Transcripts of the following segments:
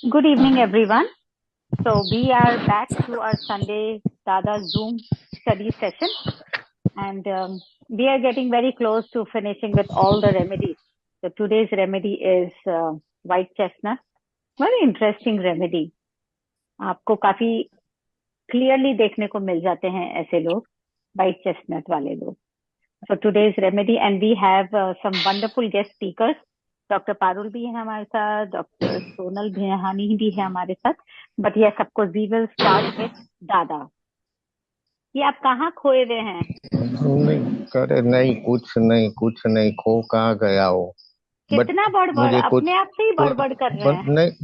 Good evening, everyone. So we are back to our Sunday Dada Zoom study session, and we are getting very close to finishing with all the remedies. So today's remedy is white chestnut. Very interesting remedy. आपको काफी clearly देखने को मिल जाते हैं ऐसे लोग, white chestnut वाले लोग. So today's remedy, and we have some wonderful guest speakers. Doctor Parul भी है हमारे साथ, डॉक्टर सोनल भिहानी भी है हमारे साथ. But yes, of course we will start with Dada. ये आप कहाँ खोए हुए हैं? नहीं करे, नहीं कुछ नहीं खो कहाँ गया हो. कितना बड़बड़, मुझे कुछ अपने आप से ही बड़बड़ कर रहे हैं.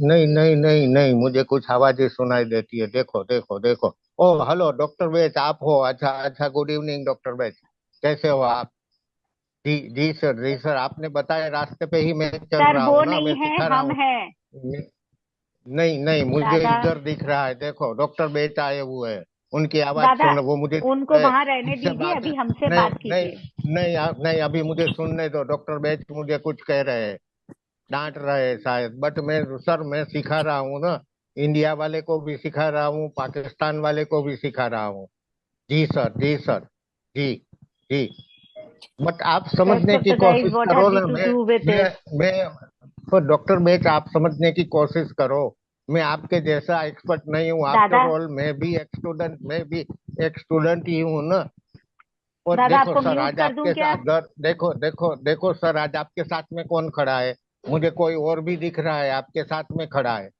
नहीं, मुझे कुछ आवाजें सुनाई देती है. देखो देखो देखो. ओ हेलो डॉक्टर बेच, आप हो? अच्छा अच्छा, गुड इवनिंग डॉक्टर बेच, कैसे हो आप? जी जी सर, आपने बताया रास्ते पे ही मैं चल सर रहा वो हूँ ना, नहीं मैं है, सिखा रहा हम हूँ. हैं. नहीं, मुझे दादा, इधर दिख रहा है. देखो डॉक्टर बेच आए हुए हैं, उनकी आवाज दादा, सुन, वो मुझे उनको वहां रहने मुझसे दीजिए, बात. अभी हमसे नहीं बात नहीं कीजिए. नहीं, अभी मुझे सुनने दो. डॉक्टर बेच मुझे कुछ कह रहे हैं, डांट रहे हैं शायद. बट मैं सिखा रहा हूँ ना, इंडिया वाले को भी सिखा रहा हूँ, पाकिस्तान वाले को भी सिखा रहा हूँ. जी सर, जी सर, जी जी. बट आप समझने की So guys, कोशिश what करो have we ना. to do with मैं it? मैं तो डॉक्टर बेच, आप समझने की कोशिश करो. मैं आपके जैसा एक्सपर्ट नहीं हूँ. दादा, आफ्टर ऑल मैं भी एक स्टूडेंट ही हूँ ना. और दादा देखो आपको सर, म्यूट आज कर दूं आपके क्या? साथ देखो देखो देखो सर, आज आपके साथ में कौन खड़ा है? मुझे कोई और भी दिख रहा है आपके साथ में खड़ा है.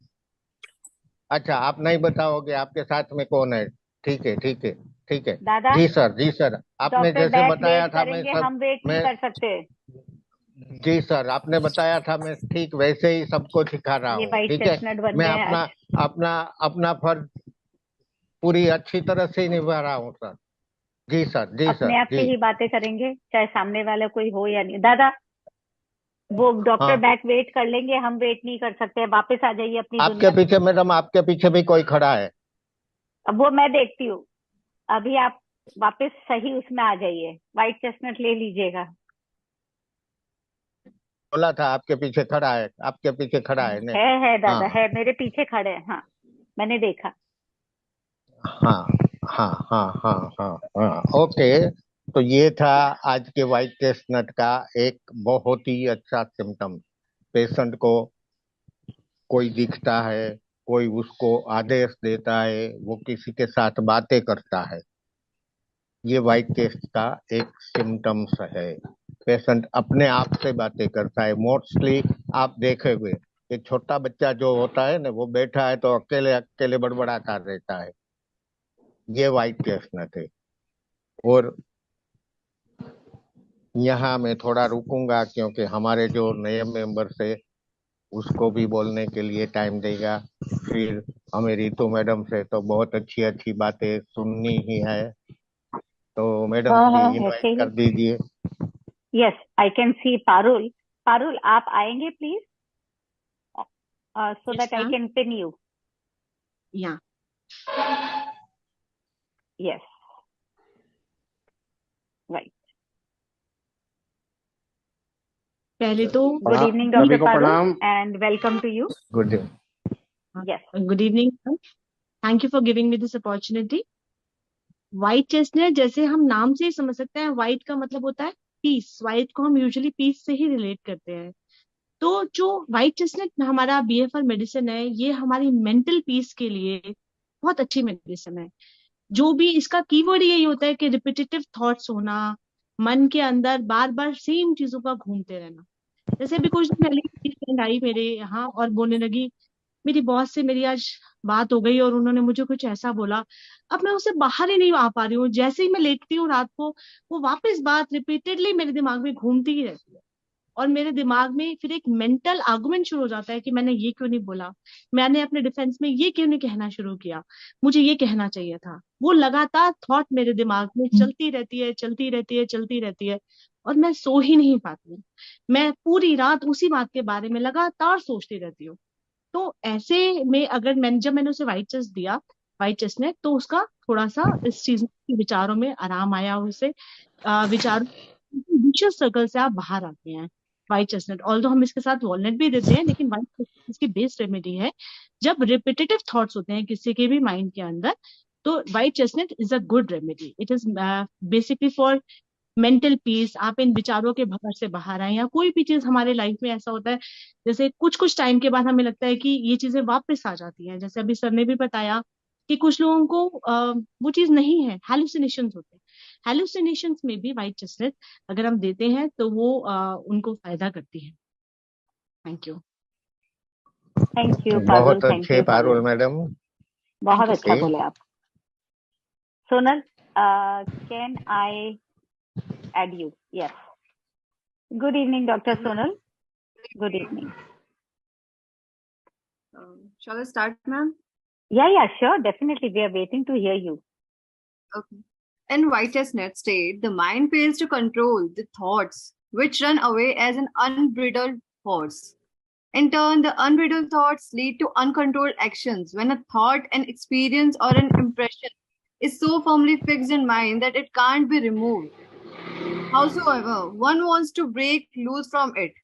अच्छा, आप नहीं बताओगे आपके साथ में कौन है? ठीक है ठीक है ठीक है. दादा, जी सर, जी सर, आपने डॉक्टर जैसे बैच बताया वेट था मैं करेंगे, सब हम वेट नहीं मैं कर सकते. जी सर, आपने बताया था, मैं ठीक वैसे ही सबको सिखा रहा ये हूँ. वाइट ठीक है. चेस्टनट बन मैं गए हैं अपना आज. अपना अपना फर्ज पूरी अच्छी तरह से निभा रहा हूँ सर. जी सर, जी अपने सर, आप से जी. ही बातें करेंगे, चाहे सामने वाला कोई हो या नहीं. दादा, वो डॉक्टर हाँ, बैक वेट कर लेंगे, हम वेट नहीं कर सकते. वापस आ जाइए अपनी आपके दुनिया में. पीछे मैडम, आपके पीछे भी कोई खड़ा है. अब वो मैं देखती हूँ. अभी आप वापस सही उसमें आ जाइए, व्हाइट चेस्टनट ले लीजिएगा. बोला था आपके पीछे खड़ा है, आपके पीछे खड़ा है ने. है दादा, हाँ है मेरे पीछे खड़े हैं. हाँ, मैंने देखा. हाँ हाँ, ओके. तो ये था आज के व्हाइट चेस्टनट का एक बहुत ही अच्छा सिम्टम. पेशेंट को कोई दिखता है, कोई उसको आदेश देता है, वो किसी के साथ बातें करता है. ये व्हाइट चेस्ट का एक सिम्टम्स है. पेशेंट अपने आप से बातें करता है मोस्टली. आप देखेंगे कि छोटा बच्चा जो होता है ना, वो बैठा है तो अकेले अकेले बड़बड़ाता रहता है. ये व्हाइट चेस्टनट है. और यहाँ मैं थोड़ा रुकूंगा, क्योंकि हमारे जो नए मेंबर्स है उसको भी बोलने के लिए टाइम देगा. फिर हमें रितु मैडम से तो बहुत अच्छी अच्छी बातें सुननी ही है. तो मैडम हाँ जी, हाँ, इनवाइट ऐसे ही. कर दीजिए. Yes, I can see Parul. Parul, आप आएंगे please, so Yes, that I ma'am. Can pin you. Yeah. Yes, right. पहले तो गुड इवनिंग सभी डॉक्टर को पारुल, प्रणाम. And welcome to you. Good. Yes. good evening, ma'am. Thank you for giving me this opportunity. White chestnut, जैसे हम नाम से ही समझ सकते हैं, व्हाइट का मतलब होता है पीस. व्हाइट को हम यूजुअली पीस से ही रिलेट करते हैं. तो जो व्हाइट चेस्टनट हमारा बीएफआर मेडिसिन है, ये हमारी मेंटल पीस के लिए बहुत अच्छी मेडिसिन है. जो भी इसका कीवर्ड यही होता है कि रिपीटेटिव थॉट्स होना, मन के अंदर बार बार सेम चीजों का घूमते रहना. जैसे अभी कुछ दिन पहले मेरी फ्रेंड आई मेरे यहाँ और बोलने लगी, मेरी बॉस से मेरी आज बात हो गई और उन्होंने मुझे कुछ ऐसा बोला, अब मैं उससे बाहर ही नहीं आ पा रही हूँ. जैसे ही मैं लेटती हूँ रात को, वो वापस बात रिपीटेडली मेरे दिमाग में घूमती ही रहती है. और मेरे दिमाग में फिर एक मेंटल आर्गुमेंट शुरू हो जाता है कि मैंने ये क्यों नहीं बोला, मैंने अपने डिफेंस में ये क्यों नहीं कहना शुरू किया, मुझे ये कहना चाहिए था. वो लगातार थॉट मेरे दिमाग में चलती रहती है, चलती रहती है, चलती रहती है. और मैं सो ही नहीं पाती हूँ. मैं पूरी रात उसी बात के बारे में लगातार सोचती रहती हूँ. तो ऐसे में अगर जब मैंने उसे व्हाइट चेस्ट दिया, व्हाइट चेस्ट ने, तो उसका थोड़ा सा इस चीज में विचारों में आराम आया. उसे विचारों विशियस सर्कल से आप बाहर आते हैं. White chestnut. ऑल्दो हम इसके साथ वॉलनट भी देते हैं, लेकिन व्हाइट चेस्टनट इसकी बेस्ट रेमेडी है। जब रिपीटेटिव थॉट्स होते हैं किसी के भी माइंड के अंदर, तो white chestnut is a good remedy. It is basically for mental peace. आप इन विचारों के भंवर से बाहर आए, या कोई भी चीज हमारे लाइफ में ऐसा होता है, जैसे कुछ कुछ टाइम के बाद हमें लगता है कि ये चीजें वापस आ जाती हैं। जैसे अभी सर ने भी बताया कि कुछ लोगों को वो चीज नहीं है, हेलुसिनेशंस होते हैं। हेलुसिनेशंस में भी व्हाइट चेस्टनट अगर हम देते हैं तो वो उनको फायदा करती है। Thank you. Thank you Parul, बहुत थैंक अच्छे यू पारुल सोनल, मैडम। बहुत you. अच्छा ओके, बोले आप। Sonal, can I add you? Yes. Good evening, Dr. Sonal. Good evening. Shall I start, ma'am? Yeah, sure. Definitely. We are waiting to hear you. Okay. In white chestnut state, the mind fails to control the thoughts which run away as an unbridled horse. In turn, the unbridled thoughts lead to uncontrolled actions when a thought, an experience, or an impression is so firmly fixed in mind that it can't be removed. Howsoever, one wants to break loose from it.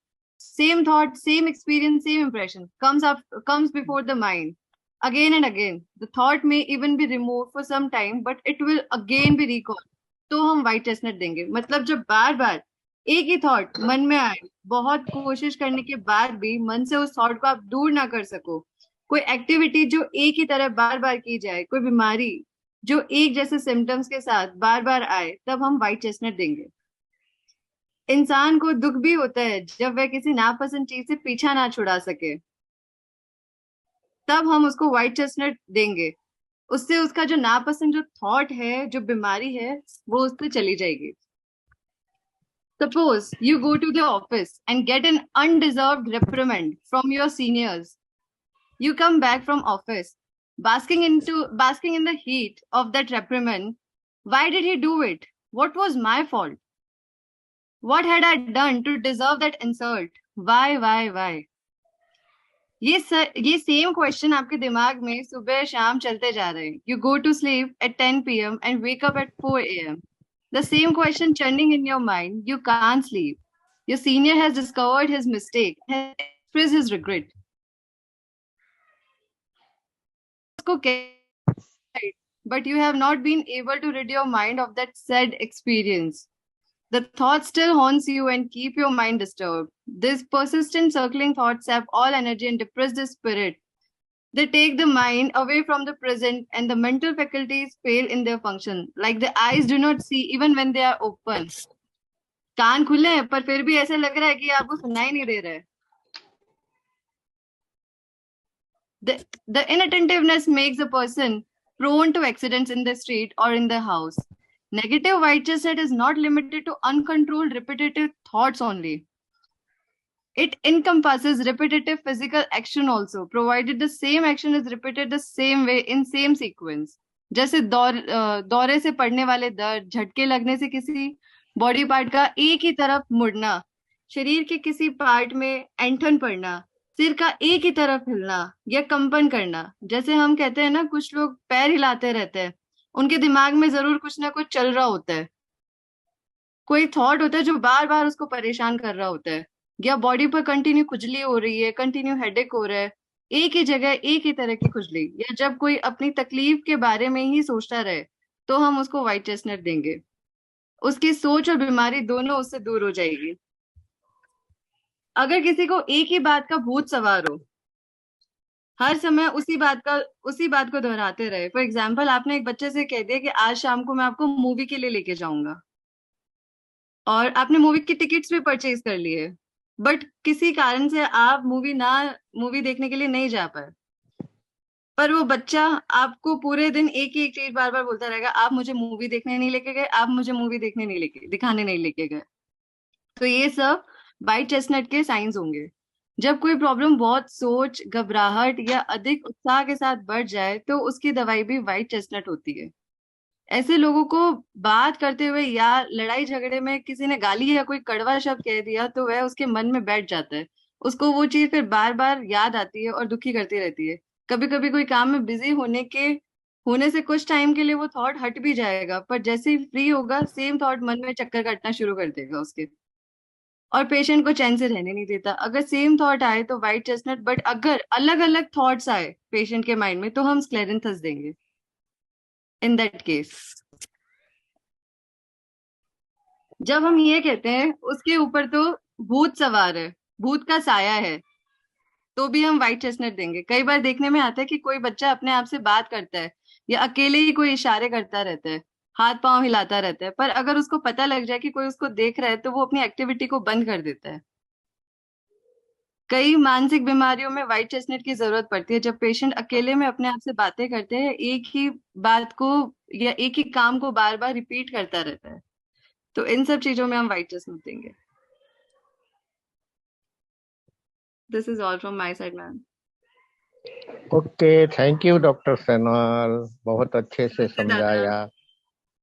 Same thought, same experience, same impression comes before the mind again and again. The thought may even be removed for some time, but it will again be recalled. तो हम white chestnut देंगे। मतलब जब बार बार एक ही thought मन में आए, बहुत कोशिश करने के बाद भी मन से उस थॉट को आप दूर ना कर सको, कोई एक्टिविटी जो एक ही तरह बार बार की जाए, कोई बीमारी जो एक जैसे सिम्टम्स के साथ बार बार आए, तब हम व्हाइट चेस्टनट देंगे। इंसान को दुख भी होता है जब वह किसी नापसंद चीज से पीछा ना छुड़ा सके, तब हम उसको व्हाइट चेस्टनट देंगे। उससे उसका जो नापसंद जो थॉट है, जो बीमारी है, वो उससे चली जाएगी। Suppose you go to the office and get an undeserved reprimand from your seniors. You come back from office, basking in the heat of that reprimand. Why did he do it? What was my fault? What had I done to deserve that insult? Why? ये same question आपके दिमाग में सुबह शाम चलते जा रहे हैं। You go to sleep at 10 p.m. and wake up at 4 a.m. The same question churning in your mind. You can't sleep. Your senior has discovered his mistake, has expressed his regret. But you have not been able to rid your mind of that sad experience. The thought still haunts you and keep your mind disturbed. These persistent circling thoughts sap all energy and depress the spirit. They take the mind away from the present and the mental faculties fail in their function. Like the eyes do not see even when they are open. कान खुले हैं पर फिर भी ऐसा लग रहा है कि आपको सुनाई नहीं दे रहा है. The inattentiveness makes a person prone to accidents in the street or in the house. Negative white chestnut is not limited to uncontrolled repetitive thoughts only. It encompasses repetitive physical action also, provided the same action is repeated the same way in same sequence. जैसे दौरे से पड़ने वाले दर्द, झटके लगने से किसी बॉडी पार्ट का एक ही तरफ मुड़ना, शरीर के किसी पार्ट में ऐंठन पड़ना, सिर का एक ही तरफ हिलना या कंपन करना. जैसे हम कहते हैं ना, कुछ लोग पैर हिलाते रहते हैं, उनके दिमाग में जरूर कुछ ना कुछ चल रहा होता है, कोई थॉट होता है जो बार बार उसको परेशान कर रहा होता है, या बॉडी पर कंटिन्यू खुजली हो रही है, कंटिन्यू हेडेक हो रहा है, एक ही जगह एक ही तरह की खुजली, या जब कोई अपनी तकलीफ के बारे में ही सोचता रहे, तो हम उसको व्हाइट चेस्टनट देंगे. उसकी सोच और बीमारी दोनों उससे दूर हो जाएगी. अगर किसी को एक ही बात का भूत सवार हो, हर समय उसी बात को दोहराते रहे. फॉर एग्जाम्पल, आपने एक बच्चे से कह दिया कि आज शाम को मैं आपको मूवी के लिए लेके जाऊंगा, और आपने मूवी की टिकट्स भी परचेज कर ली है, बट किसी कारण से आप मूवी देखने के लिए नहीं जा पाए, पर वो बच्चा आपको पूरे दिन एक ही एक चीज बार बार बोलता रहेगा, आप मुझे मूवी देखने नहीं लेके गए, आप मुझे मूवी दिखाने नहीं लेके गए. तो ये सब व्हाइट चेस्टनट के साइंस होंगे. जब कोई प्रॉब्लम बहुत सोच, घबराहट या अधिक उत्साह के साथ बढ़ जाए, तो उसकी दवाई भी व्हाइट चेस्टनट होती है. ऐसे लोगों को बात करते हुए या लड़ाई झगड़े में किसी ने गाली या कोई कड़वा शब्द कह दिया, तो वह उसके मन में बैठ जाता है. उसको वो चीज फिर बार बार याद आती है और दुखी करती रहती है. कभी कभी कोई काम में बिजी होने से कुछ टाइम के लिए वो थॉट हट भी जाएगा, पर जैसे ही फ्री होगा, सेम थॉट मन में चक्कर काटना शुरू कर देगा उसके. और पेशेंट को चैन से रहने नहीं देता। अगर सेम थॉट आए तो व्हाइट चेस्टनट, बट अगर अलग अलग थॉट्स आए पेशेंट के माइंड में तो हम स्क्लेरेंथस देंगे इन दैट केस। जब हम ये कहते हैं उसके ऊपर तो भूत सवार है, भूत का साया है, तो भी हम व्हाइट चेस्टनट देंगे। कई बार देखने में आता है कि कोई बच्चा अपने आप से बात करता है या अकेले ही कोई इशारे करता रहता है, हाथ पांव हिलाता रहता है, पर अगर उसको पता लग जाए कि कोई उसको देख रहा है तो वो अपनी एक्टिविटी को बंद कर देता है। कई मानसिक बीमारियों में व्हाइट चेस्टनट की जरूरत पड़ती है, जब पेशेंट अकेले में अपने आप से बातें करते हैं, एक ही बात को या एक ही काम को बार बार रिपीट करता रहता है, तो इन सब चीजों में हम व्हाइट चेस्टनट देंगे। This is all from my side, ma'am. Okay, thank you doctor सैनल, बहुत अच्छे से थैंक यू दादा। समझाया।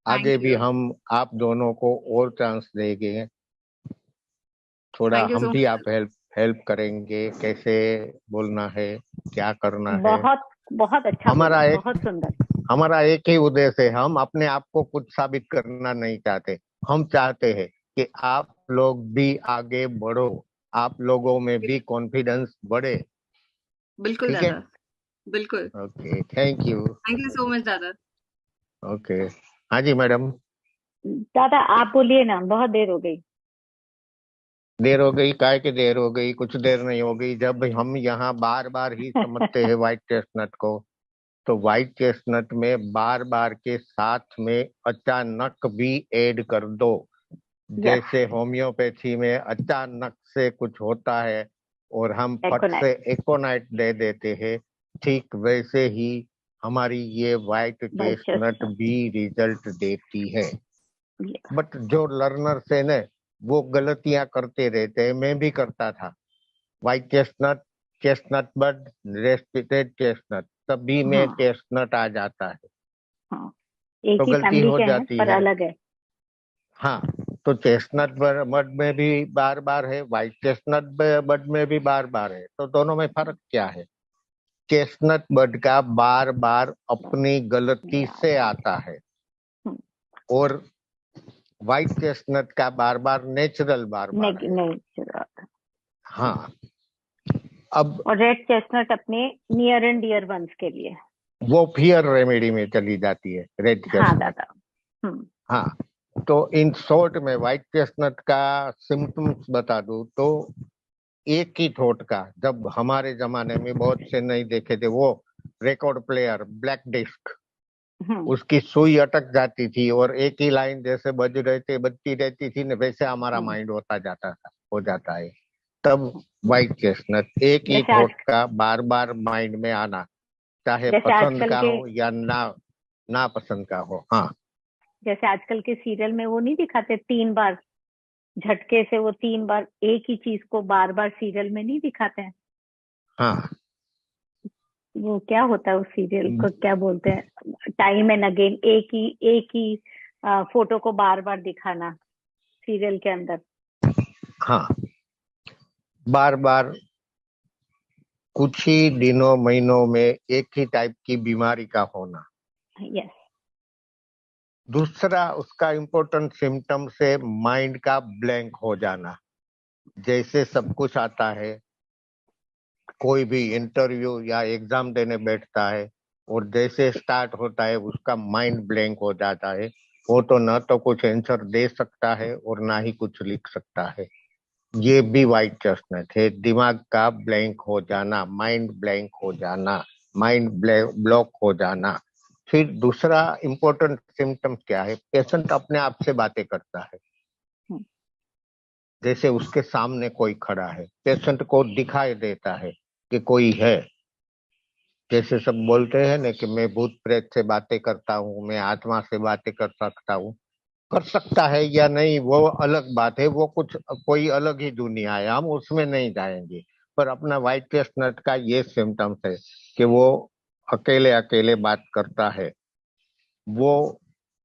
आगे थैंक भी यू। हम आप दोनों को और चांस देंगे, थोड़ा थैंक यू हम सो भी मच। आप हेल्प करेंगे, कैसे बोलना है, क्या करना है। बहुत बहुत अच्छा बोले, हमारा एक बहुत सुंदर। हमारा एक ही उद्देश्य है, हम अपने आप को कुछ साबित करना नहीं चाहते। हम चाहते हैं कि आप लोग भी आगे बढ़ो, आप लोगों में भी कॉन्फिडेंस बढ़े। बिल्कुल ठीक है, दादा, बिल्कुल। Okay, thank you. Thank you so much दादा। ओके, हाँ जी मैडम। दादा आप बोलिए ना, बहुत देर हो गई। देर हो गई, काहे की देर हो गई? कुछ देर नहीं हो गई। जब हम यहाँ बार बार ही समझते हैं व्हाइट चेस्टनट को, तो व्हाइट चेस्टनट में बार बार के साथ में अचानक भी ऐड कर दो। यस, जैसे होम्योपैथी में अचानक से कुछ होता है और हम फट से एकोनाइट, एकोनाइट दे देते हैं, ठीक वैसे ही हमारी ये व्हाइट व्हाइट चेस्टनट चेस्टनट। भी रिजल्ट देती है। बट जो लर्नर्स है ना, वो गलतियां करते रहते हैं, मैं भी करता था। व्हाइट चेस्टनट, चेस्टनट बड, रेड चेस्टनट, सभी में हाँ चेस्टनट आ जाता है, हाँ, तो एक ही गलती फैमिली हो के हैं जाती पर है। अलग है। हाँ, तो चेस्टनट बड में भी बार बार है, व्हाइट चेस्टनट बड में भी बार बार है, तो दोनों में फर्क क्या है? चेस्टनट बड का बार बार अपनी गलती से आता है हम्म, और व्हाइट चेस्टनट का बार बार नेचुरल बार बार नहीं है। नहीं जरूरत। हाँ, अब और रेड चेस्टनट अपने नियर एंड डियर वंस के लिए। वो फियर रेमेडी में चली जाती है, रेड हाँ चेस्टनट। दादा। हाँ, तो इन शॉर्ट में व्हाइट चेस्टनट का सिम्टम्स बता दूं तो एक ही ठोट का, जब हमारे जमाने में बहुत से नहीं देखे थे, वो रिकॉर्ड प्लेयर ब्लैक डिस्क, हम्म, उसकी सुई अटक जाती थी और एक ही लाइन जैसे बजती रहती थी न, वैसे हमारा हम्म। माइंड होता जाता था, हो जाता है। तब व्हाइट चेस्टनट, एक ही जैसे आज ठोट का बार बार माइंड में आना, चाहे जैसे पसंद आजकल का के हो या ना पसंद का हो। हाँ जैसे आजकल के सीरियल में वो नहीं दिखाते, 3 बार झटके से वो 3 बार एक ही चीज को बार बार सीरियल में नहीं दिखाते हैं। हाँ, वो क्या होता है उस सीरियल को क्या बोलते हैं, टाइम एंड अगेन, एक ही फोटो को बार बार दिखाना सीरियल के अंदर। हाँ, बार बार कुछ ही दिनों महीनों में एक ही टाइप की बीमारी का होना। यस। दूसरा उसका इम्पोर्टेंट सिम्टम से माइंड का ब्लैंक हो जाना। जैसे सब कुछ आता है, कोई भी इंटरव्यू या एग्जाम देने बैठता है और जैसे स्टार्ट होता है उसका माइंड ब्लैंक हो जाता है, वो तो न तो कुछ आंसर दे सकता है और ना ही कुछ लिख सकता है। ये भी व्हाइट चेस्टनट है, दिमाग का ब्लैंक हो जाना, माइंड ब्लैंक हो जाना, माइंड ब्लॉक हो जाना। फिर दूसरा इम्पोर्टेंट सिम्टम क्या है? पेशेंट अपने आप से बातें करता है, जैसे उसके सामने कोई खड़ा है, पेशेंट को दिखाई देता है कि कोई है। जैसे सब बोलते हैं ना कि मैं भूत प्रेत से बातें करता हूँ, मैं आत्मा से बातें कर सकता हूँ, कर सकता है या नहीं वो अलग बात है, वो कुछ कोई अलग ही दुनिया है, हम उसमें नहीं जाएंगे। पर अपना व्हाइट चेस्टनट का ये सिम्टम्स है कि वो अकेले अकेले बात करता है, वो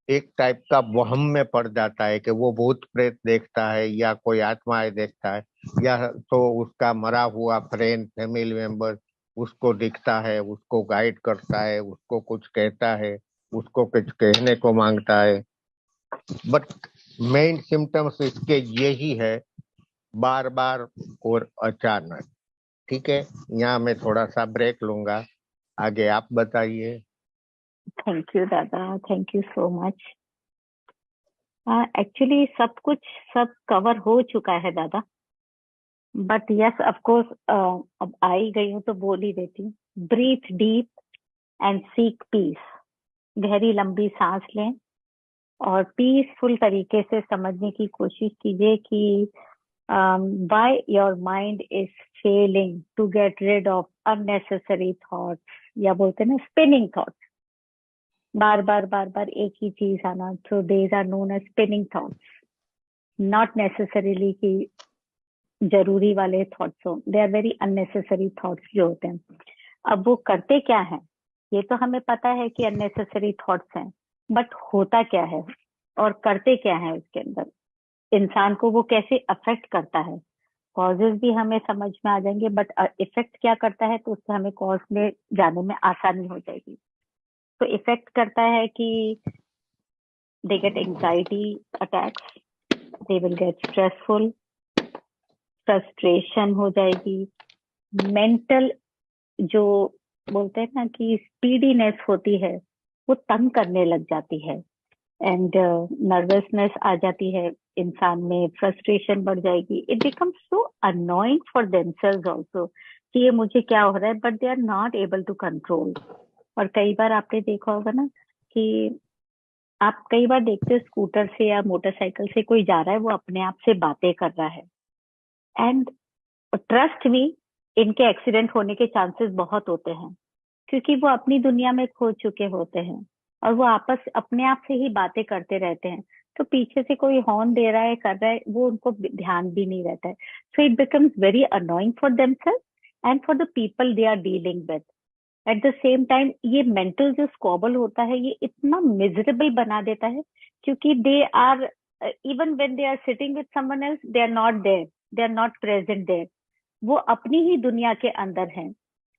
एक टाइप का वहम में पड़ जाता है कि वो भूत प्रेत देखता है या कोई आत्माएं देखता है, या तो उसका मरा हुआ फ्रेंड फैमिली मेंबर उसको दिखता है, उसको गाइड करता है, उसको कुछ कहता है, उसको कुछ कहने को मांगता है। बट मेन सिम्टम्स इसके यही है बार बार और अचानक। ठीक है, यहाँ मैं थोड़ा सा ब्रेक लूंगा, आगे आप बताइए। थैंक यू दादा, thank you so much. Actually सब कवर हो चुका है दादा, बट यस ऑफ कोर्स अब आई गई हूँ तो बोल ही देती हूँ। Breathe deep and seek peace. गहरी लंबी सांस लें और पीसफुल तरीके से समझने की कोशिश कीजिए कि why your mind is failing to get rid of unnecessary thoughts, या बोलते हैं ना स्पिनिंग थॉट्स। बार बार एक ही चीज आना, so these are known as spinning thoughts, not necessarily कि जरूरी वाले थॉट्स हो, they are very unnecessary thoughts जो होते हैं। अब वो करते क्या है, ये तो हमें पता है कि अननेसेसरी थॉट्स हैं, बट होता क्या है और करते क्या है उसके अंदर, इंसान को वो कैसे अफेक्ट करता है। कॉजेज भी हमें समझ में आ जाएंगे, बट इफेक्ट क्या करता है तो उससे हमें कॉज में जाने में आसानी हो जाएगी। तो इफेक्ट करता है कि they get anxiety attacks, they will get stressful, frustration हो जाएगी, मेंटल जो बोलते हैं ना कि स्पीडीनेस होती है वो तंग करने लग जाती है, एंड नर्वसनेस आ जाती है इंसान में, फ्रस्ट्रेशन बढ़ जाएगी। It becomes so annoying for themselves also कि ये मुझे क्या हो रहा है, but they are not able to control. और कई बार आपने देखा होगा ना कि आप कई बार देखते हो स्कूटर से या मोटरसाइकिल से कोई जा रहा है, वो अपने आप से बातें कर रहा है, एंड ट्रस्ट मी, इनके एक्सीडेंट होने के चांसेस बहुत होते हैं, क्योंकि वो अपनी दुनिया में खो चुके होते हैं और वो आपस अपने आप से ही बातें करते रहते हैं। तो पीछे से कोई हॉर्न दे रहा है, कर रहा है, वो उनको ध्यान भी नहीं रहता है। So it becomes very annoying for themself and for the people they are dealing with. At the same time ये मेंटल जो स्क्वॉबल होता है ये इतना मिजरेबल बना देता है, क्योंकि they are even when they are sitting with someone else, they are not there, they are not present there. वो अपनी ही दुनिया के अंदर हैं।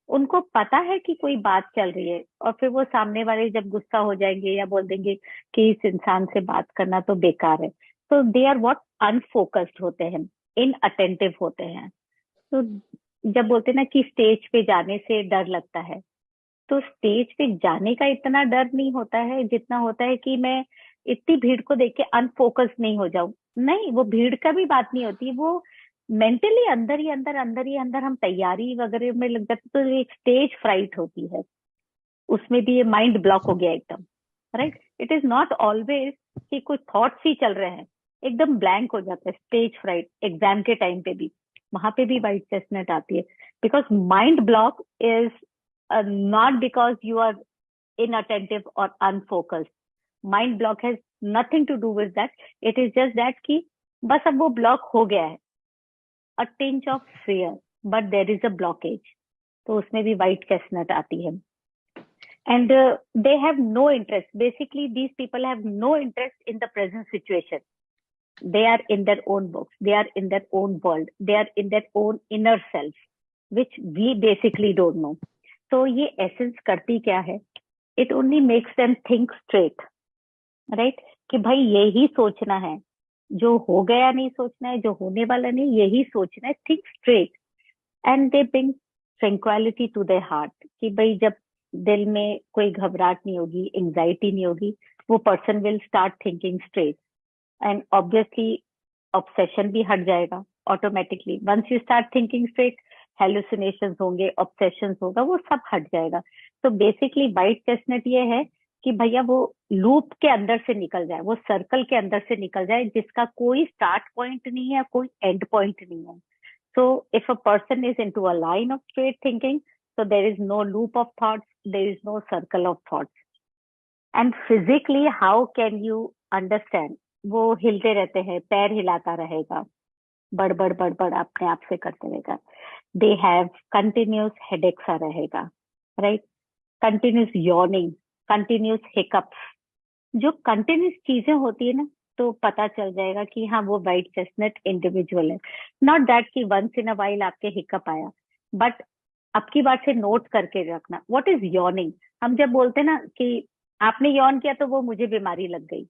उनको पता है कि कोई बात चल रही है, और फिर वो सामने वाले जब गुस्सा हो जाएंगे या बोल देंगे कि इस इंसान से बात करना तो बेकार है, तो दे आर व्हाट अनफोकस्ड होते हैं, इनअटेंटिव होते हैं। तो जब बोलते हैं ना कि स्टेज पे जाने से डर लगता है, तो स्टेज पे जाने का इतना डर नहीं होता है जितना होता है कि मैं इतनी भीड़ को देख के अनफोकस नहीं हो जाऊं। नहीं, वो भीड़ का भी बात नहीं होती, वो मेंटली अंदर ही अंदर हम तैयारी वगैरह में लग जाते, तो एक स्टेज फ्राइट होती है, उसमें भी ये माइंड ब्लॉक हो गया एकदम। Right, it is not always कि कुछ थॉट्स ही चल रहे हैं, एकदम ब्लैंक हो जाता है, स्टेज फ्राइट। एग्जाम के टाइम पे भी, वहां पे भी वाइट चेस्टनट आती है, because mind block is not because you are inattentive or unfocused. Mind block has nothing to do with that. It is just that कि बस अब वो ब्लॉक हो गया है, a tinge of fear, but there is a blockage. तो उसमें भी white chestnut आती है, and they have no interest. Basically, these people have no interest in the present situation. They are in their own books. They are in their own world. They are in their own inner self, which we basically don't know. तो ये essence करती क्या है, it only makes them think straight, right, कि भाई यही सोचना है, जो हो गया नहीं सोचना है, जो होने वाला नहीं यही सोचना है, think straight. And they bring tranquillity to their heart, कि भाई जब दिल में कोई घबराहट नहीं होगी, एंजाइटी नहीं होगी, वो person will start thinking straight, and obviously obsession भी हट जाएगा automatically. Once you start thinking straight, hallucinations होंगे, ऑब्सेशंस होगा, वो सब हट जाएगा। तो बेसिकली वाइट चेस्टनट ये है कि भैया वो लूप के अंदर से निकल जाए, वो सर्कल के अंदर से निकल जाए, जिसका कोई स्टार्ट पॉइंट नहीं है, कोई एंड पॉइंट नहीं है। So if a person is into a line of straight thinking, so there is no loop of thoughts, there is no circle of thoughts. And physically how can you understand, वो हिलते रहते हैं, पैर हिलाता रहेगा, बड़ अपने आप से करते रहेगा। दे हैव कंटिन्यूस हेडेक्स आ रहेगा, right, continuous yawning, continuous hiccups. जो कंटिन्यूस चीजें होती है ना, तो पता चल जाएगा कि हाँ वो वाइट चेस्टनट इंडिविजुअल है। नॉट दैट कि वंस इन अ वाइल आपके हिकअप आया, बट अब की बार से नोट करके रखना, व्हाट इज यॉर्निंग। हम जब बोलते हैं ना कि आपने यॉर्न किया तो वो मुझे बीमारी लग गई,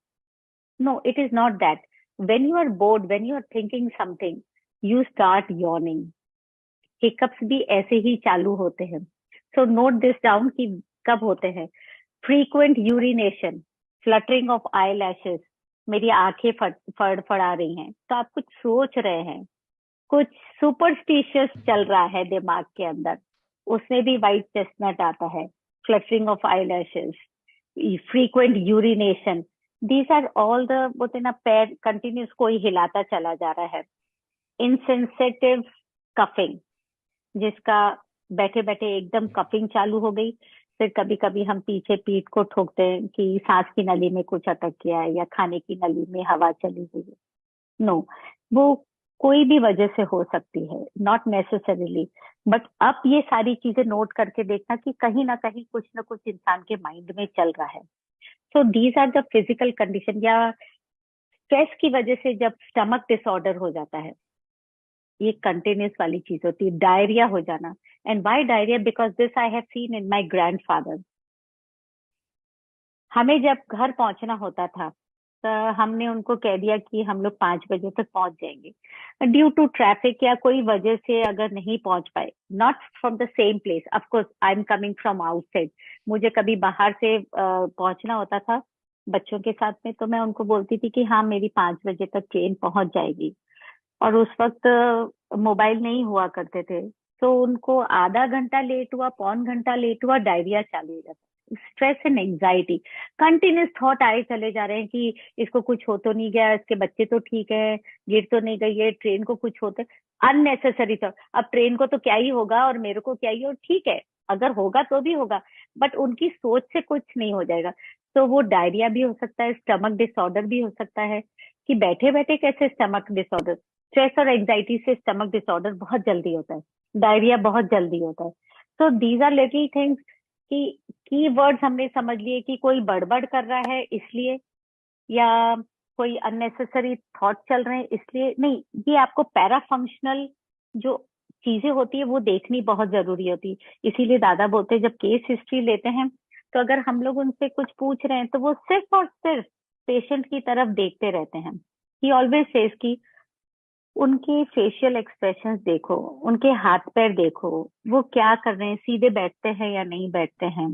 no, it is not that. when you are bored, when you are thinking something, you start yawning. Hiccups भी ऐसे ही चालू होते हैं. So note this down कि कब होते हैं. Frequent urination, fluttering of eyelashes, मेरी आंखें फड़फड़ा रही हैं, तो आप कुछ सोच रहे हैं, कुछ सुपरस्टिशियस चल रहा है दिमाग के अंदर, उसमें भी व्हाइट चेस्टनट आता है. Fluttering of eyelashes, frequent urination, these are all the, बोलते ना पैर कंटिन्यूस कोई हिलाता चला जा रहा है. इनसेंसिटिव कफिंग, जिसका बैठे बैठे एकदम कफिंग चालू हो गई. फिर कभी कभी हम पीछे पीठ को ठोकते हैं कि सांस की नली में कुछ अटक गया है या खाने की नली में हवा चली गई है. नो, वो कोई भी वजह से हो सकती है, नॉट नेसेसरीली. बट अब ये सारी चीजें नोट करके देखना कि कहीं ना कहीं कुछ ना कुछ इंसान के माइंड में चल रहा है. So these are the physical condition. या स्ट्रेस की वजह से जब स्टमक डिसऑर्डर हो जाता है, ये कंटिन्यूस वाली चीज होती है. डायरिया हो जाना. And why diarrhoea? Because this I have seen in my grandfather. हमें जब घर पहुंचना होता था तो हमने उनको कह दिया कि हम लोग 5 बजे तक पहुंच जाएंगे. ड्यू टू ट्रैफिक या कोई वजह से अगर नहीं पहुंच पाए, not from the same place, of course I am coming from outside, मुझे कभी बाहर से पहुंचना होता था बच्चों के साथ में, तो मैं उनको बोलती थी कि हाँ मेरी 5 बजे तक ट्रेन पहुंच जाएगी. और उस वक्त मोबाइल नहीं हुआ करते थे, तो उनको आधा घंटा लेट हुआ, पौन घंटा लेट हुआ, डायरिया चालू हो जाता. Stress and anxiety, continuous thought आए चले जा रहे हैं कि इसको कुछ हो तो नहीं गया, इसके बच्चे तो ठीक है, गिर तो नहीं गई है, ट्रेन को कुछ होता है. Unnecessary thought. अब ट्रेन को तो क्या ही होगा और मेरे को क्या ही, और ठीक है अगर होगा तो भी होगा, बट उनकी सोच से कुछ नहीं हो जाएगा. तो वो डायरिया भी हो सकता है, स्टमक डिसऑर्डर भी हो सकता है. कि बैठे बैठे कैसे स्टमक डिसऑर्डर? स्ट्रेस और एंजाइटी से स्टमक डिसऑर्डर बहुत जल्दी होता है, डायरिया बहुत जल्दी होता है. तो दीज आर लिटिल थिंग्स कि की वर्ड्स हमने समझ लिए कि कोई बड़बड़ कर रहा है इसलिए, या कोई अननेसेसरी थॉट चल रहे हैं इसलिए नहीं. ये आपको पैरा फंक्शनल जो चीजें होती है वो देखनी बहुत जरूरी होती है. इसीलिए दादा बोलते हैं जब केस हिस्ट्री लेते हैं तो अगर हम लोग उनसे कुछ पूछ रहे हैं तो वो सिर्फ और सिर्फ पेशेंट की तरफ देखते रहते हैं. ही ऑलवेज सेज कि उनके फेशियल एक्सप्रेशंस देखो, उनके हाथ पैर देखो, वो क्या कर रहे हैं, सीधे बैठते हैं या नहीं बैठते हैं.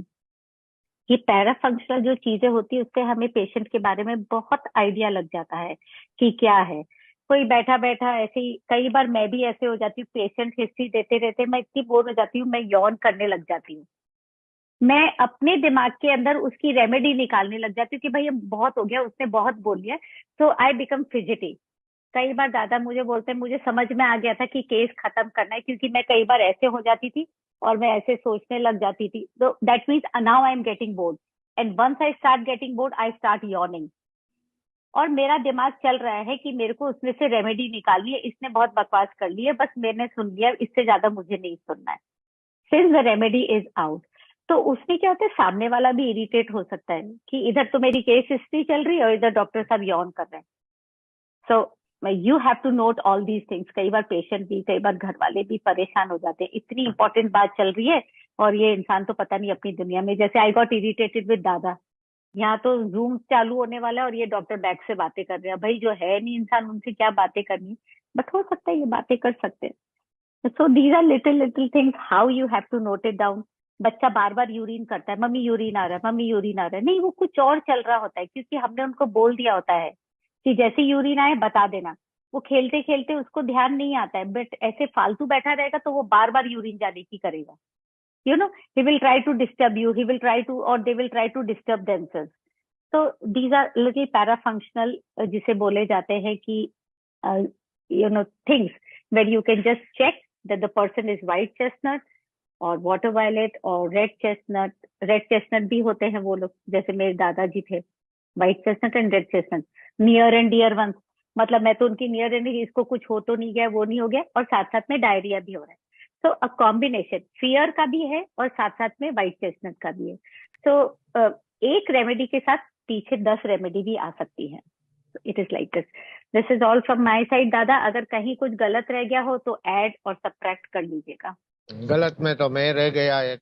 ये पैरा फंक्शनल जो चीजें होती है उससे हमें पेशेंट के बारे में बहुत आइडिया लग जाता है कि क्या है. कोई बैठा बैठा ऐसे ही, कई बार मैं भी ऐसे हो जाती हूँ, पेशेंट हिस्ट्री देते रहते मैं इतनी बोर हो जाती हूँ, मैं यौन करने लग जाती हूँ. मैं अपने दिमाग के अंदर उसकी रेमेडी निकालने लग जाती हूँ कि भाई ये बहुत हो गया, उसने बहुत बोल लिया. तो आई बिकम फिजिटी. कई बार दादा मुझे बोलते हैं मुझे समझ में आ गया था कि केस खत्म करना है, क्योंकि मैं कई बार ऐसे हो जाती थी और मैं ऐसे सोचने लग जाती थी. तो that means now I am getting bored, and once I start getting bored I start yawning. और मेरा दिमाग चल रहा है कि मेरे को उसमें से रेमेडी निकालनी है, इसने बहुत बकवास कर ली है, बस मैंने सुन लिया, इससे ज्यादा मुझे नहीं सुनना है. Since the remedy is out, तो उसमें क्या होता है, सामने वाला भी इरिटेट हो सकता है कि इधर तो मेरी केस हिस्ट्री चल रही है और इधर डॉक्टर साहब यॉन कर रहे हैं. So you have to note all these things. कई बार पेशेंट भी, कई बार घर वाले भी परेशान हो जाते हैं, इतनी इंपॉर्टेंट बात चल रही है और ये इंसान तो पता नहीं अपनी दुनिया में. जैसे आई गॉट इरिटेटेड विद दादा, यहाँ तो जूम चालू होने वाला है और ये डॉक्टर बैक से बातें कर रहे हैं. भाई जो है नहीं इंसान, उनसे क्या बातें करनी, बट हो सकता है ये बातें कर सकते हैं. So these are little little things how you have to note it down. बच्चा बार बार यूरिन करता है, मम्मी यूरिन आ रहा है, मम्मी यूरिन आ रहा है, नहीं वो कुछ और चल रहा होता है, क्योंकि हमने उनको बोल दिया होता है कि जैसे यूरिन आए बता देना. वो खेलते खेलते उसको ध्यान नहीं आता है, बट ऐसे फालतू बैठा रहेगा तो वो बार बार यूरिन जाने की करेगा. You know, he will try to disturb you, he will try to, or they will try to disturb themselves. So these are little parafunctional, जिसे बोले जाते हैं कि you know things where you can just check that the person is white chestnut और water violet और red chestnut. red chestnut भी होते हैं वो लोग, जैसे मेरे दादाजी थे, white chestnut and red chestnut, near and dear ones. मतलब मैं तो उनकी नियर एंड, इसको कुछ हो तो नहीं गया, वो नहीं हो गया, और साथ साथ में डायरिया भी हो रहा है. तो अ कॉम्बिनेशन फियर का भी है और साथ साथ में व्हाइट चेस्टनट का भी है. तो एक रेमेडी के साथ पीछे 10 रेमेडी भी आ सकती है. It is like this. This is all from my side. दादा अगर कहीं कुछ गलत रह गया हो तो ऐड और सब्ट्रैक्ट कर लीजिएगा. गलत में तो मैं रह गया एक,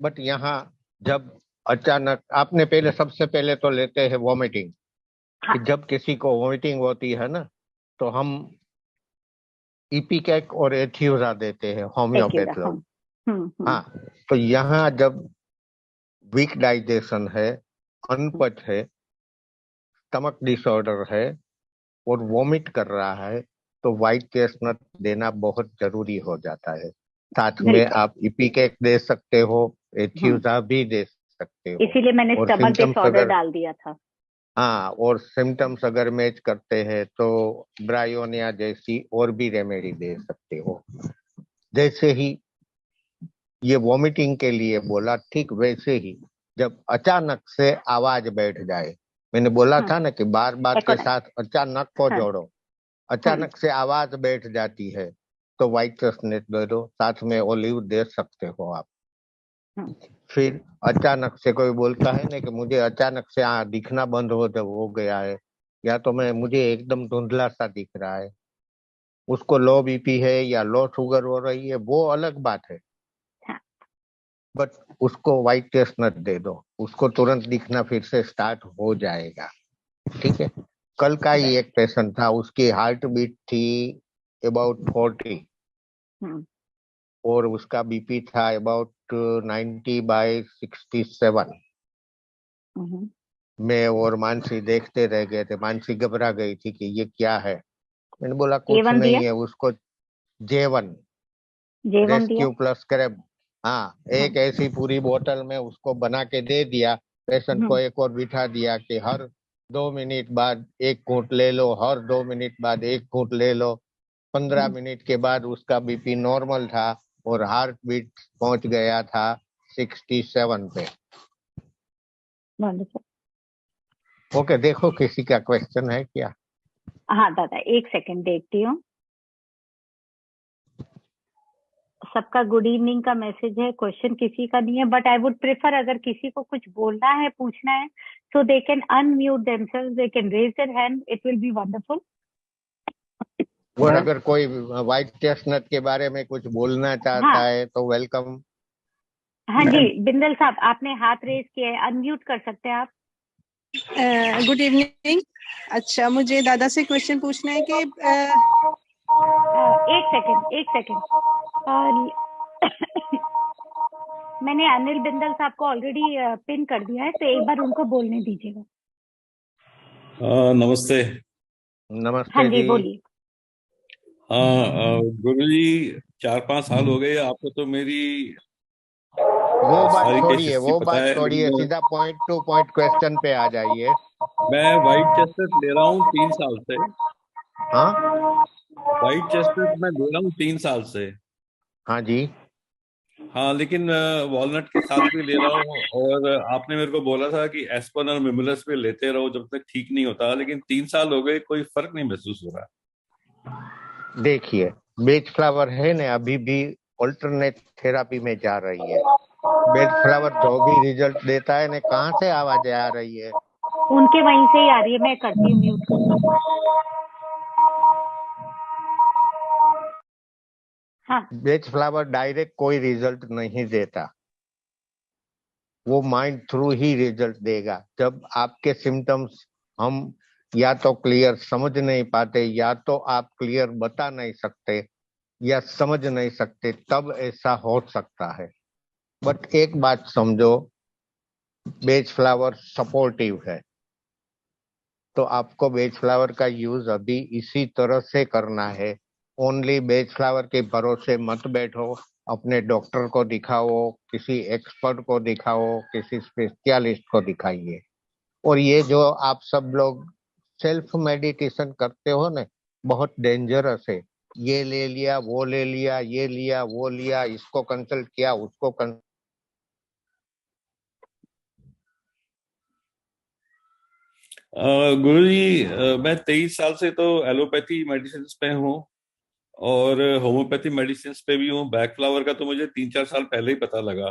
बट यहाँ जब अचानक आपने पहले, सबसे पहले तो लेते हैं वॉमिटिंग. हाँ. कि जब किसी को वॉमिटिंग होती है ना, तो हम इपिकैक और एथियोजा देते हैं होम्योपैथ एक्यूरा, लोग। हम्म। हाँ, तो यहाँ जब वीक डाइजेशन है, अनपच है, स्टमक डिसऑर्डर है और वॉमिट कर रहा है, तो व्हाइट चेस्टनट देना बहुत जरूरी हो जाता है। साथ में बिल्कुल। आप इपिकैक दे सकते हो, हम्म, एथियोजा भी दे सकते हो। इसीलिए मैंने और स्टमक सिम्टम्स डिसऑर्डर अगर, डाल दिया था। हाँ, और सिम्टम्स अगर मैच करते हैं तो ब्रायोनिया जैसी और भी रेमेडी दे सकते हो। जैसे ही ये वॉमिटिंग के लिए बोला, ठीक वैसे ही जब अचानक से आवाज बैठ जाए, मैंने बोला हाँ, था ना कि बार बार के एकोनाइट। साथ अचानक को हाँ, जोड़ो, हाँ, अचानक से आवाज बैठ जाती है तो व्हाइट चेस्टनट दे दो, साथ में ओलिव दे सकते हो आप। हाँ, फिर अचानक से कोई बोलता है ना कि मुझे अचानक से दिखना बंद हो गया है, या तो मैं मुझे एकदम धुंधला सा दिख रहा है, उसको लो बीपी है या लो शुगर हो रही है, वो अलग बात है। हाँ। बट उसको व्हाइट चेस्टनट दे दो, उसको तुरंत दिखना फिर से स्टार्ट हो जाएगा। ठीक है। कल का ही राइट। एक पेशेंट था, उसकी हार्ट बीट थी अबाउट 40 हम्म, और उसका बीपी था अबाउट 90/67। हम्म। मैं और मानसी देखते रह गए थे, मानसी घबरा गई थी कि ये क्या है। मैंने बोला कुछ J1 दिया, नहीं है, उसको J1 J1 दिया। रेस्क्यू प्लस करेब, हाँ, हाँ। एक ऐसी पूरी बोतल में उसको बना के दे दिया। पेशेंट को हम्म, एक और बिठा दिया कि हर 2 मिनट बाद एक घूंट ले लो, हर 2 मिनट बाद एक घूंट ले लो। 15 मिनट के बाद उसका बीपी नॉर्मल था और हार्ट बीट पहुंच गया था 67 पे। wonderful। ओके, देखो किसी का क्वेश्चन है क्या? हाँ दादा, एक सेकंड देखती हूँ। सबका गुड इवनिंग का मैसेज है, क्वेश्चन किसी का नहीं है, बट आई वुड प्रेफर अगर किसी को कुछ बोलना है, पूछना है, so they can unmute themselves, they can raise their hand, it will be wonderful. और अगर कोई व्हाइट चेस्टनट के बारे में कुछ बोलना चाहता हाँ, है तो वेलकम। हाँ जी, बिंदल साहब आपने हाथ रेज किया है, अनम्यूट कर सकते हैं आप। Good evening. अच्छा, मुझे दादा से क्वेश्चन पूछना है कि एक सेकंड, एक सेकंड। मैंने अनिल बिंदल साहब को ऑलरेडी पिन कर दिया है, तो एक बार उनको बोलने दीजिएगा। नमस्ते। हाँ नमस्ते जी, जी। बोलिए। गुरु जी, 4-5 साल हो गए आपको तो मेरी वो बात सारी केस छोड़िए, हिस्ट्री वो पता बात है, छोड़िए, लेकिन सीधा पॉइंट टू पॉइंट क्वेश्चन पे आ जाइए। मैं वाइट चेस्टनट ले रहा हूँ 3 साल से। हाँ, वाइट चेस्टनट मैं ले रहा हूँ 3 साल से। हाँ जी। हाँ, लेकिन वॉलनट के साथ भी ले रहा हूँ, और आपने मेरे को बोला था कि एस्पन और मिमुलस भी लेते रहो जब तक ठीक नहीं होता, लेकिन 3 साल हो गए, कोई फर्क नहीं महसूस हो रहा। देखिए, बेच फ्लावर है ना, अभी भी ऑल्टरनेट थेरापी में जा रही है। बेच फ्लावर जो भी रिजल्ट देता है ना, कहाँ से आवाजें आ रही है? उनके वहीं से ही आ रही है, मैं करती हूँ म्यूट। हाँ, बेच फ्लावर डायरेक्ट कोई रिजल्ट नहीं देता, वो माइंड थ्रू ही रिजल्ट देगा। जब आपके सिम्टम्स हम या तो क्लियर समझ नहीं पाते, या तो आप क्लियर बता नहीं सकते, या समझ नहीं सकते, तब ऐसा हो सकता है। बट एक बात समझो, बेच फ्लावर सपोर्टिव है, तो आपको बेच फ्लावर का यूज अभी इसी तरह से करना है। ओनली बेच फ्लावर के भरोसे मत बैठो, अपने डॉक्टर को दिखाओ, किसी एक्सपर्ट को दिखाओ, किसी स्पेशलिस्ट को दिखाइए। और ये जो आप सब लोग सेल्फ मेडिटेशन करते हो ना, बहुत डेंजरस है। ये ले लिया, वो ले लिया, ये लिया, वो लिया, इसको कंसल्ट किया, उसको गुरु जी, मैं 23 साल से तो एलोपैथी मेडिसिन पे हूँ, और होम्योपैथी मेडिसिन पे भी हूँ। बैक फ्लावर का तो मुझे 3-4 साल पहले ही पता लगा।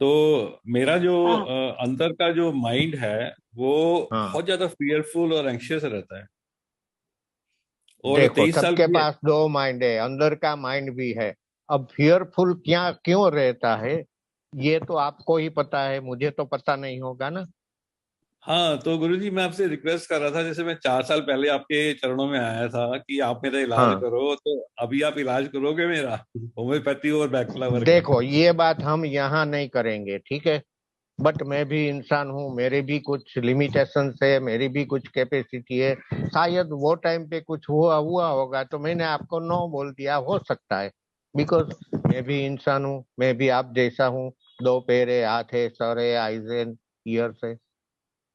तो मेरा जो हाँ, अंदर का जो माइंड है वो हाँ। बहुत ज्यादा फियरफुल और एंग्शियस रहता है, और देखो, 23 साल सबके की। पास दो माइंड है, अंदर का माइंड भी है। अब फियरफुल क्या क्यों रहता है, ये तो आपको ही पता है, मुझे तो पता नहीं होगा ना। हाँ, तो गुरुजी मैं आपसे रिक्वेस्ट कर रहा था, जैसे मैं 4 साल पहले आपके चरणों में आया था कि आप मेरा इलाज हाँ, करो, तो अभी आप इलाज करोगे मेरा होम्योपैथी और बैकफ्लावर का? देखो ये बात हम यहाँ नहीं करेंगे, ठीक है। बट मैं भी इंसान हूँ, मेरे भी कुछ लिमिटेशंस है, मेरी भी कुछ कैपेसिटी है। शायद वो टाइम पे कुछ हुआ हुआ होगा तो मैंने आपको नो बोल दिया, हो सकता है। बिकॉज मैं भी इंसान हूँ, मैं भी आप जैसा हूँ। दो पैर है, हाथ है, सर है, आइज है, ईयर्स है,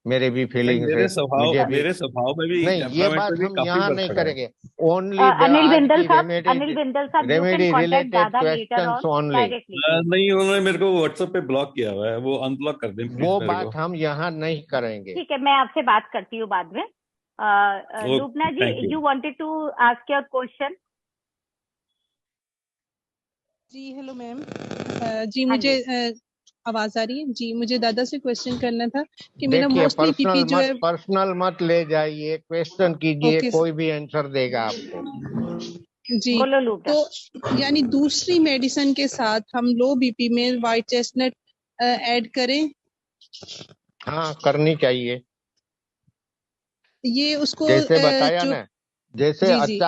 मेरे भी नहीं, फीलिंग्स है, मुझे भी। मेरे स्वभाव में भी, नहीं, ये टेम्परामेंट बात में भी हम काफी यहाँ फर्क नहीं पड़ा है। करेंगे। ओनली द आज की अनिल बिंदल साहब, you can remedy contact related Dada later questions on only. directly. नहीं, उन्होंने मेरे को व्हाट्सएप पे ब्लॉक किया हुआ है, वो अनब्लॉक कर दें प्लीज वो मेरे बात को। हम यहाँ नहीं करेंगे। ठीक है, मैं आपसे बात करती हूँ बाद में। Lubna ji, thank you. you wanted to ask your question? जी हेलो मैम। जी हाँ मुझे जी। आवाज आ रही है जी। मुझे दादा से क्वेश्चन करना था कि मेरा देखिए, मोस्टली बीपी जो है। पर्सनल मत ले जाइए, क्वेश्चन कीजिए, ओके कोई भी आंसर देगा आपको। जी। बोलो लुबना। तो यानी दूसरी मेडिसिन के साथ हम लो बीपी में व्हाइट चेस्टनट ऐड करें? हाँ, करनी चाहिए। ये उसको जैसे बताया जो ना, जैसे जी जी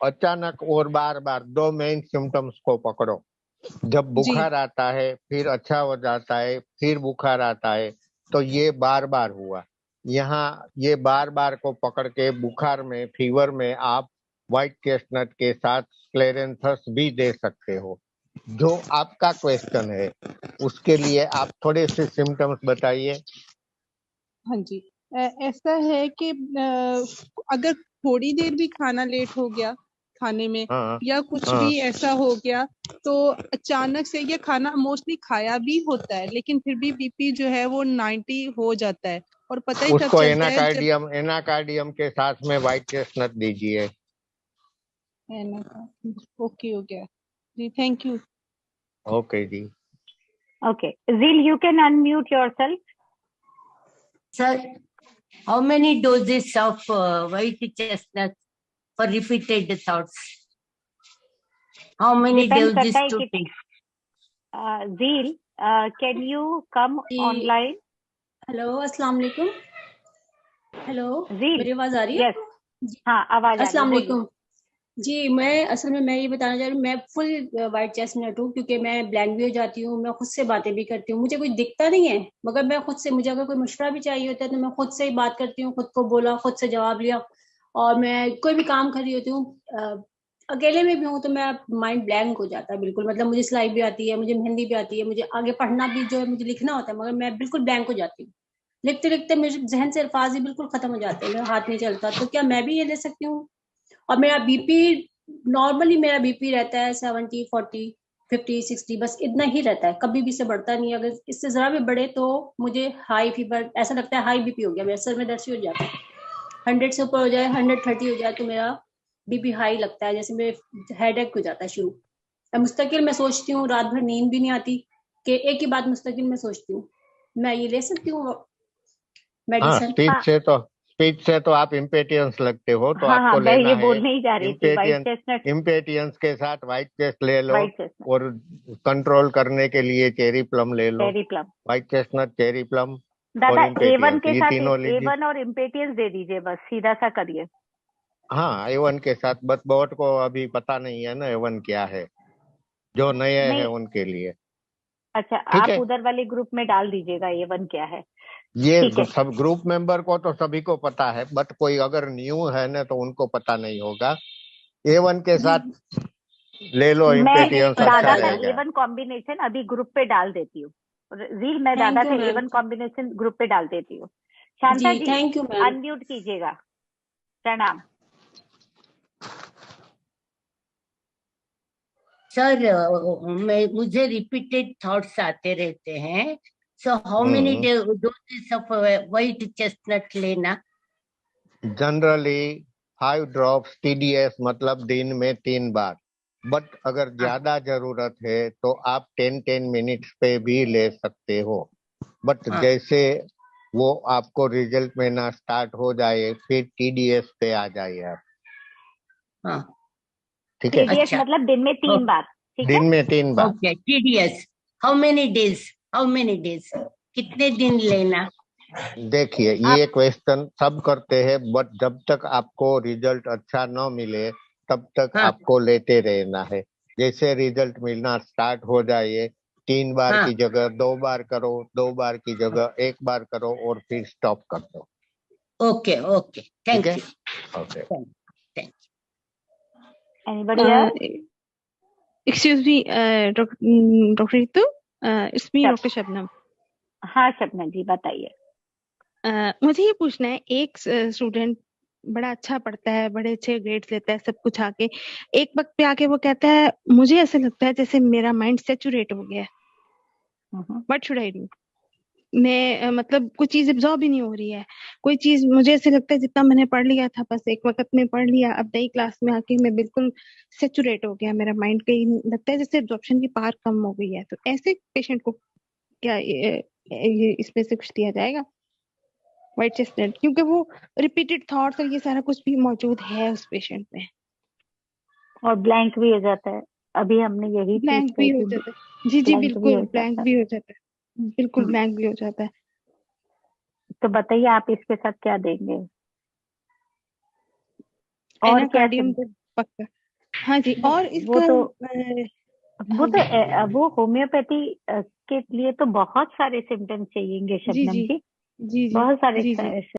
अचानक और बार बार दो मेन सिम्टम्स को पकड़ो। जब जी बुखार आता है, फिर अच्छा हो जाता है, फिर बुखार आता है, तो ये बार बार हुआ। यहाँ ये बार बार को पकड़ के बुखार में, फीवर में आप व्हाइट चेस्टनट के साथ क्लेरेंथस भी दे सकते हो। जो आपका क्वेश्चन है उसके लिए आप थोड़े से सिम्टम्स बताइए। हाँ जी। ऐसा है कि अगर थोड़ी देर भी खाना लेट हो गया खाने में हाँ, या कुछ हाँ, भी ऐसा हो गया तो अचानक से, ये खाना मोस्टली खाया भी होता है लेकिन फिर भी बीपी जो है वो 90 हो जाता है और पता ही तब उसको चलता है जब। एनाकार्डियम के साथ में व्हाइट चेस्टनट दीजिए। ओके हो गया जी, थैंक यू। ओके जी। Okay. Zeel, you can unmute yourself. Sir, how many doses of white chestnut for repeated thoughts? How many Depends doses करता है to कि take? Zeel, can you come जी online? Hello अस्सलाम वालेकुम। Hello, Zeel, मेरी आवाज आ रही है yes. आपको? जी हाँ, आवाज आ रही है, अस्सलाम बोलिए। वालेकुम। जी मैं असल में मैं ये बताना चाह रही हूँ, मैं फुल वाइट चेस्टनट हूँ क्योंकि मैं ब्लैंक भी हो जाती हूँ, मैं खुद से बातें भी करती हूँ, मुझे कुछ दिखता नहीं है मगर मैं खुद से, मुझे अगर कोई मशवरा भी चाहिए होता है तो मैं खुद से ही बात करती हूँ, खुद को बोला, खुद से जवाब लिया। और मैं कोई भी काम कर रही होती हूँ अकेले में भी हूँ तो मैं माइंड ब्लैंक हो जाता है बिल्कुल। मतलब मुझे सिलाई भी आती है, मुझे मेहंदी भी आती है, मुझे आगे पढ़ना भी जो है, मुझे लिखना होता है, मगर मैं बिल्कुल ब्लैंक हो जाती हूँ। लिखते लिखते मेरे जहन से अल्फाज ही बिल्कुल खत्म हो जाते हैं, मेरा हाथ नहीं चलता। तो क्या मैं भी ये ले सकती हूँ? और मेरा बीपी नॉर्मली मेरा बीपी रहता है 70, 40, 50, 60, बस इतना ही रहता है, कभी भी से बढ़ता नहीं है। अगर इससे जरा भी बढ़े तो मुझे हाई फीवर, ऐसा लगता है हाई बीपी हो गया, मेरे सर में दर्द हो जाता है। 100 से ऊपर हो जाए, 130 हो जाए तो मेरा बीपी हाई लगता है, जैसे मेरे हेडेक हो जाता है शुरू। मुस्तकिल मैं सोचती हूँ, रात भर नींद भी नहीं आती कि एक ही बात मुस्तकिल मैं सोचती हूँ। मैं ये ले सकती हूँ हाँ, मेडिसिन? स्पीच से तो आप इम्पेटियंस लगते हो, तो हाँ हाँ, आपको मैं लेना ये है बोलने ही जा रही थी, व्हाइट चेस्टनट। इम्पेटियंस के साथ व्हाइट चेस्ट ले लो। व्हाइट चेस्टनट, और कंट्रोल करने के लिए चेरी प्लम ले लो। Cherry plum. White chestnut, cherry plum और दादा A1 इम्पेटियंस, के ये साथ तीनों लीजिए। A1 और इम्पेटियंस दे दीजिए, बस सीधा सा करिए। हाँ, A1 के साथ, बस बहुत को अभी पता नहीं है ना A1 क्या है, जो नए हैं नहीं, उनके लिए। अच्छा, ठीक आप है, उधर वाले ग्रुप में डाल दीजिएगा A1 क्या है। ये ठीक है, सब ग्रुप मेंबर को तो सभी को पता है, बट कोई अगर न्यू है ना तो उनको पता नहीं होगा। A1 के साथ ले लो, मैं इम्पेटियंस अच्छा दादा का रहेगा। A1 कॉम्बिनेशन अभी ग्रुप पे डाल देती हूँ। जील, मैं थैंक दादा यू का मैम। A1 कॉम्बिनेशन ग्रुप पे डाल देती हूँ। शांता जी जी, थैंक यू मैम। अनम्यूट कीजिएगा। प्रणाम। सर, मुझे रिपीटेड थॉट्स आते रहते हैं, so how many doses of white chestnut लेना? जनरली 5 ड्रॉप्स TDS, मतलब दिन में 3 बार। बट अगर ज्यादा जरूरत है तो आप 10-10 मिनट्स पे भी ले सकते हो। बट जैसे वो आपको रिजल्ट में ना स्टार्ट हो जाए, फिर TDS पे आ जाइए आप। हाँ, ठीक है, TDS अच्छा। मतलब दिन में 3 बार, ठीक है? दिन में 3 बार। Okay, TDS how many days? कितने दिन लेना? देखिए, ये क्वेश्चन सब करते हैं, बट जब तक आपको रिजल्ट अच्छा न मिले तब तक हाँ आपको लेते रहना है। जैसे रिजल्ट मिलना स्टार्ट हो जाए, 3 बार हाँ की जगह 2 बार करो, 2 बार की जगह 1 बार करो और फिर स्टॉप कर दो। ओके ओके ठीक थैंक है? You okay. Thank Anybody else? Excuse me, Dr. Ritu, it's me, Shab- Dr. Shabnam. हाँ शबनम जी बताइए। मुझे ये पूछना है, एक स्टूडेंट बड़ा अच्छा पढ़ता है, बड़े अच्छे ग्रेड्स लेता है, सब कुछ आके एक वक्त पे आके वो कहता है मुझे ऐसे लगता है जैसे मेरा माइंड सेचुरेट हो गया है, व्हाट शुड आई डू? मैं मतलब कुछ चीज एब्जॉर्ब ही नहीं हो रही है, कोई चीज मुझे ऐसे लगता है जितना मैंने पढ़ लिया था बस एक वक्त में पढ़ लिया, अब नई क्लास में आके मैं बिल्कुल सेचुरेट हो गया, मेरा माइंड कहीं लगता है जैसे एब्जॉर्प्शन की पावर कम हो गई है। तो ऐसे पेशेंट को क्या ये इसमें से कुछ दिया जाएगा व्हाइट चेस्टनट, क्योंकि वो रिपीटेड थॉट्स और ये सारा कुछ भी मौजूद है उस पेशेंट में। और ब्लैंक भी हो जाता है, अभी हमने यही चीज ब्लैंक भी कही हो थी, जाता है, जी जी ब्लैंक भी बिल्कुल हो ब्लैंक जाता है। भी हो जाता है, बिल्कुल ब्लैंक भी हो जाता है। तो बताइए आप इसके साथ क्या देंगे और क्या एनाकार्डियम तो पक्का, हाँ जी। और वो इसका तो हाँ जी वो होम्योपैथी के लिए तो बहुत सारे सिम्टम्स चाहिएंगे जी शबनम जी जी, जी जी बहुत सारे जी जी